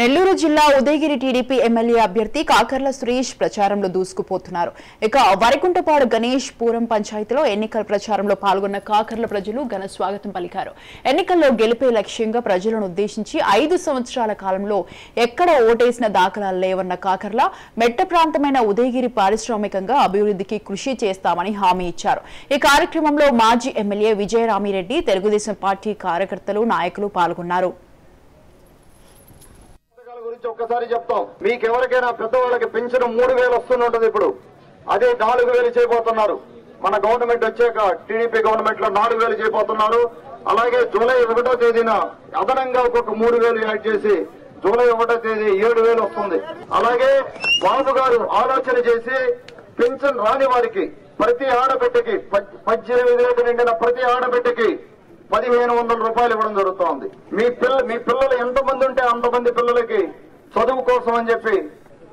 నెల్లూరు జిల్లా Udayagiri TDP MLA అభ్యర్థి కాకర్ల సురేష్ ప్రచారంలో దూసుకుపోతున్నారు. ఇక వరికుంటపాడు గణేష్ పూరం పంచాయతీలో ఎన్నికల ప్రచారంలో పాల్గొన్న కాకర్ల ప్రజలు ఘన స్వాగతం పలికారు. ఎన్నికల్లో గెలిపే లక్ష్యంగా ప్రజలను ఉద్దేశించి 5 సంవత్సరాల కాలంలో ఎక్కడ ఓటేసిన దాఖలాలు లేవన్న కాకర్ల మెట్ట ప్రాంతమైన ఉదయగిరి పారిశ్రామికంగా అభివృద్ధికి కృషి చేస్తామని హామీ ఇచ్చారు. ఈ కార్యక్రమంలో మాజీ ఎమ్మెల్యే విజయరామిరెడ్డి, తెలుగుదేశం పార్టీ కార్యకర్తలు, నాయకులు పాల్గొన్నారు. ఒక్కసారి చెప్తాం, మీకు ఎవరికైనా పెద్దవాళ్ళకి పెన్షన్ 3000 వస్తుంటుంది. ఇప్పుడు అదే 4000 చేయబోతున్నారు. మన గవర్నమెంట్ వచ్చాక టీడీపీ గవర్నమెంట్ లో 4000 చేయబోతున్నారు. అలాగే జూలై 1వ తేదీన అదనంగా ఒక్కొక్క 3000 యాడ్ చేసి జూలై 1వ తేదీ 7000 వస్తుంది. అలాగే బాబు గారు ఆలోచన చేసి పెన్షన్ రాని వారికి ప్రతి ఆడబిడ్డకి 18 ఏళ్ళు నిండిన ప్రతి ఆడబిడ్డకి 1500 రూపాయలు ఇవ్వడం జరుగుతోంది. మీ పిల్లలు ఎంతమంది ఉంటే అంతమంది పిల్లలకి చదువు కోసం అని చెప్పి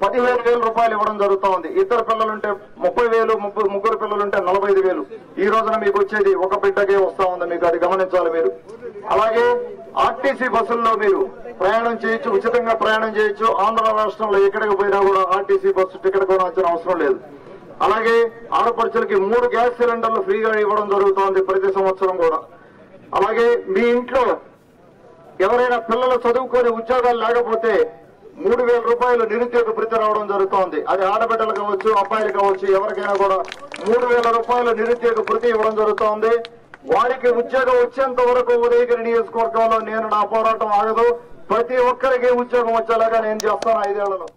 15,000 రూపాయలు ఇవ్వడం జరుగుతోంది. ఇద్దరు పిల్లలుంటే 30,000, ముగ్గురు పిల్లలుంటే 45,000. ఈ రోజున మీకు వచ్చేది ఒక బిడ్డకే వస్తా ఉంది. మీకు అది గమనించాలి మీరు. అలాగే ఆర్టీసీ బస్సుల్లో మీరు ప్రయాణం చేయొచ్చు, ఉచితంగా ప్రయాణం చేయొచ్చు. ఆంధ్ర రాష్ట్రంలో ఎక్కడికి పోయినా కూడా ఆర్టీసీ బస్సు టికెట్ కొనాల్సిన అవసరం లేదు. అలాగే ఆడపడుచులకి 3 గ్యాస్ సిలిండర్లు ఫ్రీగా ఇవ్వడం జరుగుతోంది ప్రతి సంవత్సరం కూడా. అలాగే మీ ఇంట్లో ఎవరైనా పిల్లలు చదువుకొని ఉద్యోగాలు లేకపోతే 3,000 రూపాయలు నిరుద్యోగ భృతి రావడం జరుగుతోంది. అది ఆడబిడ్డలు కావచ్చు, అబ్బాయిలు కావచ్చు, ఎవరికైనా కూడా 3,000 రూపాయలు నిరుద్యోగ భృతి ఇవ్వడం జరుగుతోంది. వారికి ఉద్యోగం వచ్చేంత వరకు ఉదయగిరి నియోజకవర్గంలో నేను నా పోరాటం ఆగదు. ప్రతి ఒక్కరికి ఉద్యోగం వచ్చేలాగా నేను చేస్తాను 5 ఏళ్లలో.